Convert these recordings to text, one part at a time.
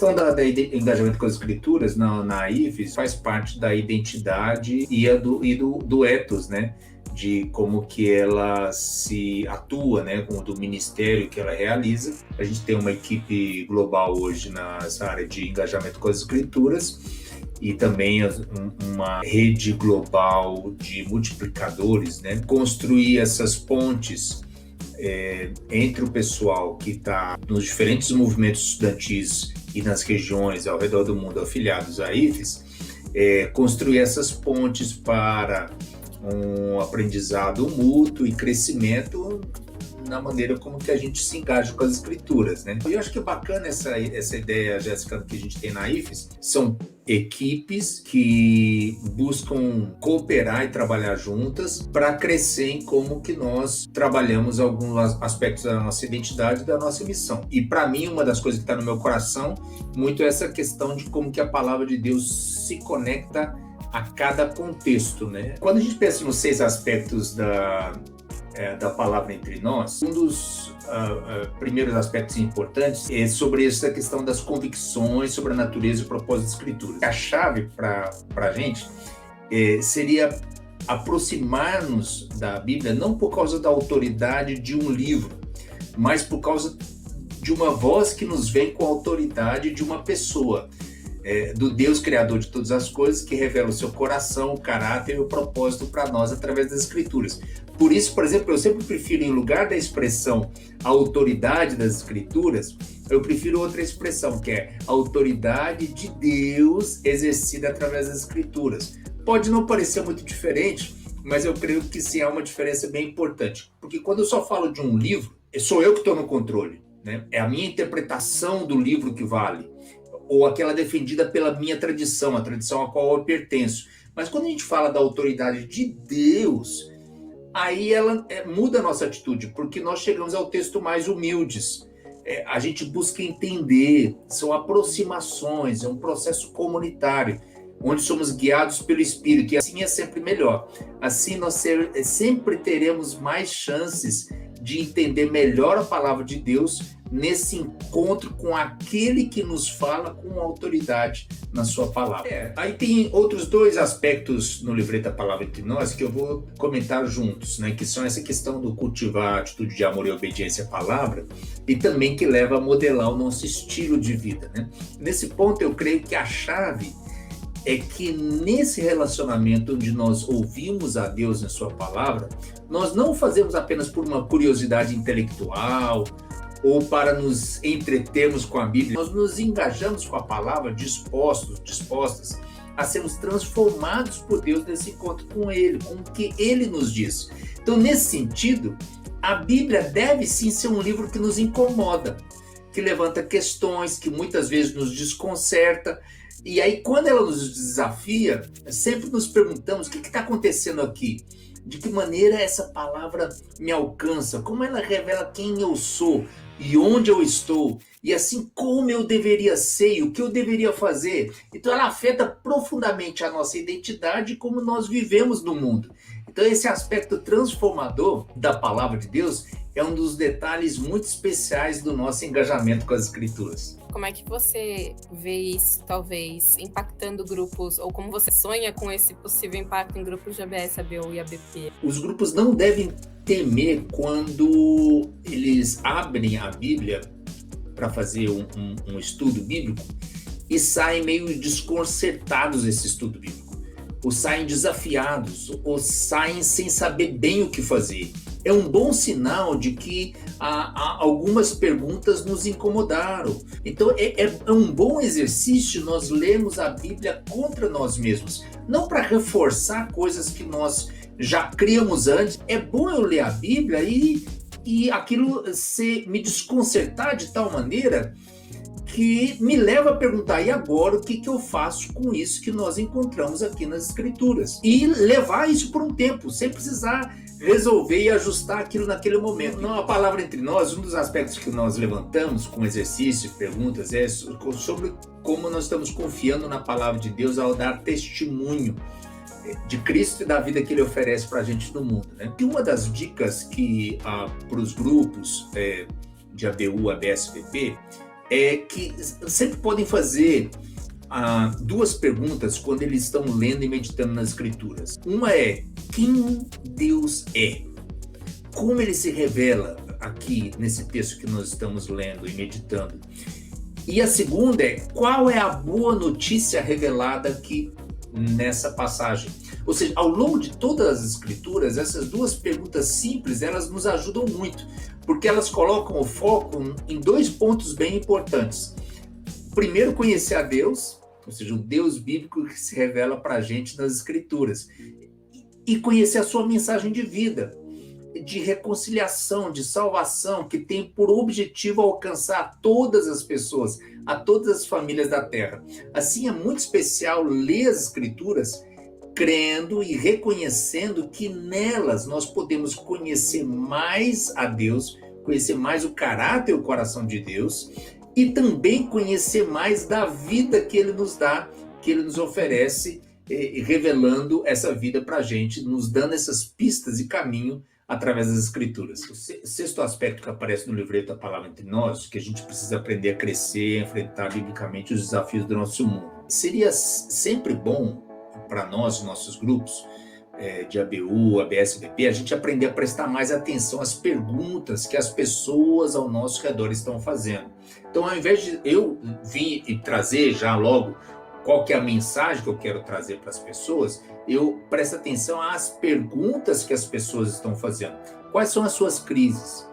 questão da engajamento com as escrituras na IFES faz parte da identidade do ethos, né? De como que ela se atua, né, com do ministério que ela realiza. A gente tem uma equipe global hoje nessa área de engajamento com as escrituras e também uma rede global de multiplicadores, né? Construir essas pontes entre o pessoal que está nos diferentes movimentos estudantis e nas regiões ao redor do mundo afiliados à IFES, construir essas pontes para um aprendizado mútuo e crescimento na maneira como que a gente se engaja com as escrituras, né? E eu acho que é bacana essa ideia, Jéssica, que a gente tem na IFES. São equipes que buscam cooperar e trabalhar juntas para crescer em como que nós trabalhamos alguns aspectos da nossa identidade e da nossa missão. E para mim, uma das coisas que está no meu coração muito é essa questão de como que a palavra de Deus se conecta a cada contexto, né? Quando a gente pensa nos 6 aspectos da palavra entre nós, um dos primeiros aspectos importantes é sobre essa questão das convicções sobre a natureza e o propósito das escrituras. A chave para a gente seria aproximar-nos da Bíblia não por causa da autoridade de um livro, mas por causa de uma voz que nos vem com a autoridade de uma pessoa, do Deus Criador de todas as coisas, que revela o seu coração, o caráter e o propósito para nós através das Escrituras. Por isso, por exemplo, eu sempre prefiro, em lugar da expressão autoridade das Escrituras, eu prefiro outra expressão, que é a autoridade de Deus exercida através das Escrituras. Pode não parecer muito diferente, mas eu creio que sim, há uma diferença bem importante. Porque quando eu só falo de um livro, sou eu que estou no controle, né? É a minha interpretação do livro que vale, ou aquela defendida pela minha tradição, a tradição a qual eu pertenço. Mas quando a gente fala da autoridade de Deus, aí ela muda a nossa atitude, porque nós chegamos ao texto mais humildes. A gente busca entender, são aproximações, é um processo comunitário, onde somos guiados pelo Espírito, e assim é sempre melhor. Assim nós sempre teremos mais chances de entender melhor a palavra de Deus nesse encontro com aquele que nos fala com autoridade na sua palavra. Aí tem outros 2 aspectos no livreto da Palavra Entre Nós que eu vou comentar juntos, né? Que são essa questão do cultivar a atitude de amor e obediência à palavra e também que leva a modelar o nosso estilo de vida, né? Nesse ponto eu creio que a chave é que nesse relacionamento onde nós ouvimos a Deus em sua palavra, nós não fazemos apenas por uma curiosidade intelectual ou para nos entretermos com a Bíblia, nós nos engajamos com a palavra dispostas a sermos transformados por Deus nesse encontro com Ele, com o que Ele nos diz. Então, nesse sentido, a Bíblia deve sim ser um livro que nos incomoda, que levanta questões, que muitas vezes nos desconcerta. E aí, quando ela nos desafia, sempre nos perguntamos: o que está acontecendo aqui? De que maneira essa palavra me alcança? Como ela revela quem eu sou e onde eu estou? E assim, como eu deveria ser e o que eu deveria fazer? Então, ela afeta profundamente a nossa identidade e como nós vivemos no mundo. Então, esse aspecto transformador da palavra de Deus é um dos detalhes muito especiais do nosso engajamento com as Escrituras. Como é que você vê isso, talvez, impactando grupos, ou como você sonha com esse possível impacto em grupos de ABS, ABO e ABP? Os grupos não devem temer quando eles abrem a Bíblia para fazer um estudo bíblico e saem meio desconcertados desse estudo bíblico, ou saem desafiados, ou saem sem saber bem o que fazer. É um bom sinal de que algumas perguntas nos incomodaram. Então é um bom exercício nós lermos a Bíblia contra nós mesmos, não para reforçar coisas que nós já criamos antes. É bom eu ler a Bíblia e aquilo me desconcertar de tal maneira que me leva a perguntar: e agora o que eu faço com isso que nós encontramos aqui nas Escrituras? E levar isso por um tempo, sem precisar resolver e ajustar aquilo naquele momento. Não, a palavra entre nós, um dos aspectos que nós levantamos com exercício e perguntas é sobre como nós estamos confiando na palavra de Deus ao dar testemunho de Cristo e da vida que Ele oferece para a gente no mundo, né? E uma das dicas que para os grupos de ABU, ABS, BP, é que sempre podem fazer duas perguntas quando eles estão lendo e meditando nas Escrituras. Uma é: quem Deus é? Como ele se revela aqui nesse texto que nós estamos lendo e meditando? E a segunda é: qual é a boa notícia revelada aqui nessa passagem? Ou seja, ao longo de todas as Escrituras, essas duas perguntas simples, elas nos ajudam muito, porque elas colocam o foco em dois pontos bem importantes. Primeiro, conhecer a Deus, ou seja, o Deus bíblico que se revela para a gente nas Escrituras, e conhecer a sua mensagem de vida, de reconciliação, de salvação, que tem por objetivo alcançar todas as pessoas, a todas as famílias da terra. Assim, é muito especial ler as Escrituras crendo e reconhecendo que nelas nós podemos conhecer mais a Deus, conhecer mais o caráter e o coração de Deus, e também conhecer mais da vida que Ele nos dá, que Ele nos oferece, revelando essa vida para a gente, nos dando essas pistas e caminho através das Escrituras. O sexto aspecto que aparece no livreto A Palavra Entre Nós, que a gente precisa aprender a crescer, a enfrentar biblicamente os desafios do nosso mundo. Seria sempre bom para nós, nossos grupos de ABU, ABS, BP, a gente aprender a prestar mais atenção às perguntas que as pessoas ao nosso redor estão fazendo. Então, ao invés de eu vir e trazer já logo qual que é a mensagem que eu quero trazer para as pessoas, eu presto atenção às perguntas que as pessoas estão fazendo. Quais são as suas crises?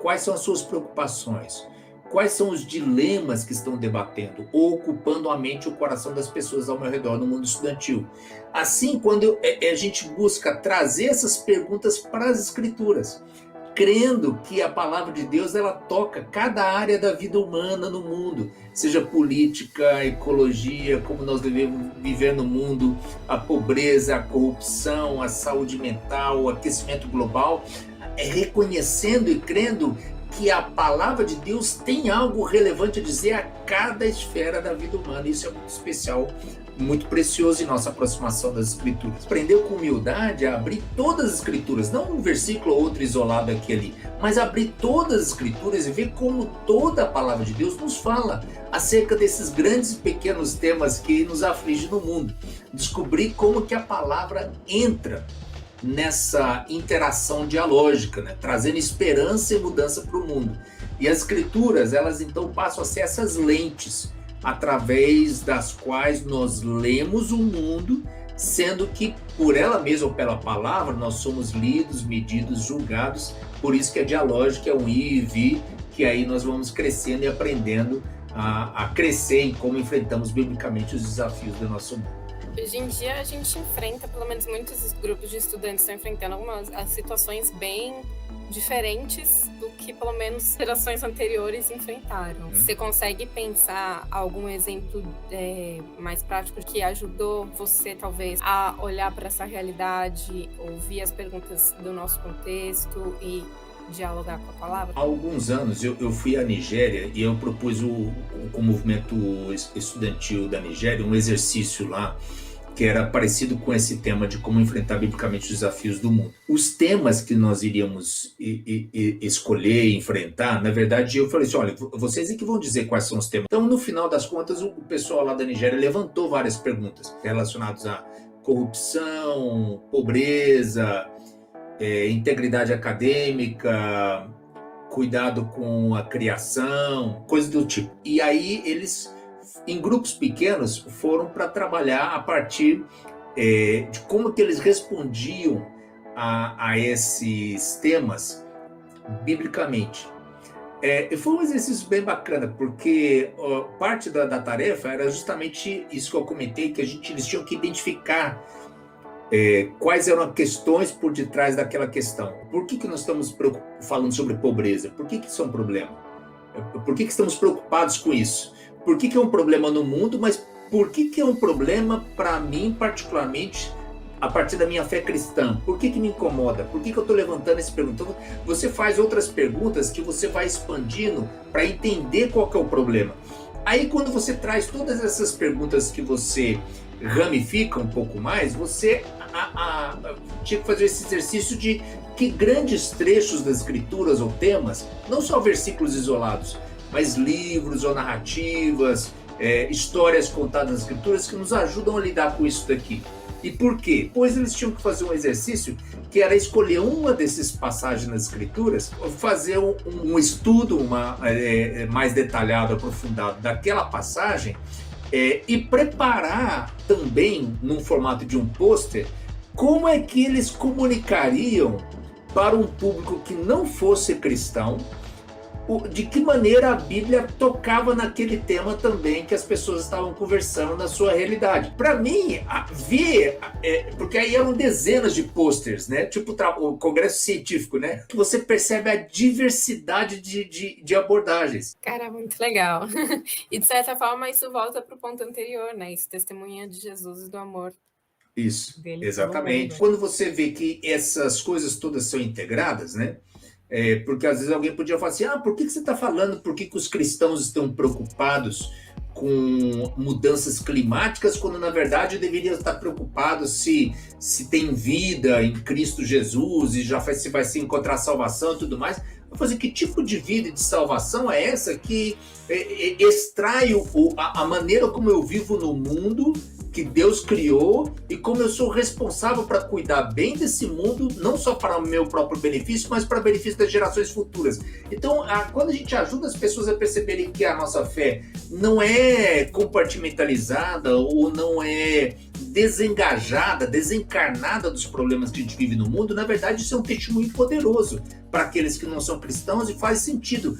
Quais são as suas preocupações? Quais são os dilemas que estão debatendo ou ocupando a mente e o coração das pessoas ao meu redor no mundo estudantil? Assim, quando a gente busca trazer essas perguntas para as Escrituras, crendo que a palavra de Deus ela toca cada área da vida humana no mundo, seja política, ecologia, como nós devemos viver no mundo, a pobreza, a corrupção, a saúde mental, o aquecimento global, reconhecendo e crendo que a palavra de Deus tem algo relevante a dizer a cada esfera da vida humana. Isso é muito especial, muito precioso em nossa aproximação das Escrituras. Aprender com humildade a abrir todas as Escrituras, não um versículo ou outro isolado aqui e ali, mas abrir todas as Escrituras e ver como toda a palavra de Deus nos fala acerca desses grandes e pequenos temas que nos afligem no mundo. Descobrir como que a palavra entra nessa interação dialógica, né? Trazendo esperança e mudança para o mundo. E as Escrituras, elas então passam a ser essas lentes através das quais nós lemos o mundo, sendo que por ela mesma ou pela palavra nós somos lidos, medidos, julgados. Por isso que a dialógica é um ir e vir, que aí nós vamos crescendo e aprendendo a crescer em como enfrentamos biblicamente os desafios do nosso mundo. Hoje em dia a gente enfrenta, pelo menos muitos grupos de estudantes estão enfrentando algumas situações bem diferentes do que pelo menos gerações anteriores enfrentaram. Você consegue pensar algum exemplo mais prático que ajudou você talvez a olhar para essa realidade, ouvir as perguntas do nosso contexto e dialogar com a palavra? Há alguns anos eu fui à Nigéria e eu propus com o movimento estudantil da Nigéria um exercício lá que era parecido com esse tema de como enfrentar biblicamente os desafios do mundo. Os temas que nós iríamos escolher e enfrentar, na verdade, eu falei assim, olha, vocês é que vão dizer quais são os temas. Então, no final das contas, o pessoal lá da Nigéria levantou várias perguntas relacionadas a corrupção, pobreza, integridade acadêmica, cuidado com a criação, coisas do tipo. E aí eles, em grupos pequenos, foram para trabalhar a partir de como que eles respondiam a esses temas biblicamente. Foi um exercício bem bacana, porque parte da tarefa era justamente isso que eu comentei, que eles tinham que identificar quais eram as questões por detrás daquela questão. Por que nós estamos falando sobre pobreza? Por que isso é um problema? Por que estamos preocupados com isso? Por que é um problema no mundo, mas por que é um problema para mim particularmente a partir da minha fé cristã? Por que me incomoda? Por que eu estou levantando essa pergunta? Então, você faz outras perguntas que você vai expandindo para entender qual que é o problema. Aí quando você traz todas essas perguntas que você ramifica um pouco mais, você tinha que fazer esse exercício de que grandes trechos das escrituras ou temas, não só versículos isolados, mas livros ou narrativas, histórias contadas nas escrituras que nos ajudam a lidar com isso daqui. E por quê? Pois eles tinham que fazer um exercício que era escolher uma dessas passagens nas escrituras, fazer um estudo mais detalhado, aprofundado daquela passagem, e preparar também, num formato de um pôster, como é que eles comunicariam para um público que não fosse cristão, de que maneira a Bíblia tocava naquele tema também que as pessoas estavam conversando na sua realidade. Para mim, ver, porque aí eram dezenas de posters, né? Tipo o Congresso Científico, né? Que você percebe a diversidade de abordagens. Cara, muito legal. E de certa forma isso volta para o ponto anterior, né? Isso testemunha de Jesus e do amor. Isso, exatamente. Quando você vê que essas coisas todas são integradas, né? Porque às vezes alguém podia falar assim, por que você está falando, por que os cristãos estão preocupados com mudanças climáticas, quando na verdade deveriam estar preocupados se tem vida em Cristo Jesus e se vai se encontrar salvação e tudo mais. Eu vou dizer, que tipo de vida e de salvação é essa que extrai a maneira como eu vivo no mundo que Deus criou e como eu sou responsável para cuidar bem desse mundo, não só para o meu próprio benefício, mas para o benefício das gerações futuras. Então, quando a gente ajuda as pessoas a perceberem que a nossa fé não é compartimentalizada ou não é desengajada, desencarnada dos problemas que a gente vive no mundo, na verdade isso é um testemunho poderoso para aqueles que não são cristãos e faz sentido.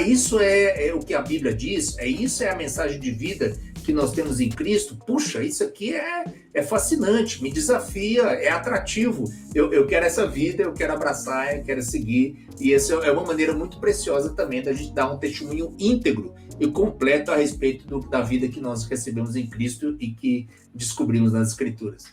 Isso é o que a Bíblia diz, isso é a mensagem de vida que nós temos em Cristo. Puxa, isso aqui é fascinante, me desafia, é atrativo. Eu quero essa vida, eu quero abraçar, eu quero seguir. E essa é uma maneira muito preciosa também da gente dar um testemunho íntegro e completo a respeito da vida que nós recebemos em Cristo e que descobrimos nas Escrituras.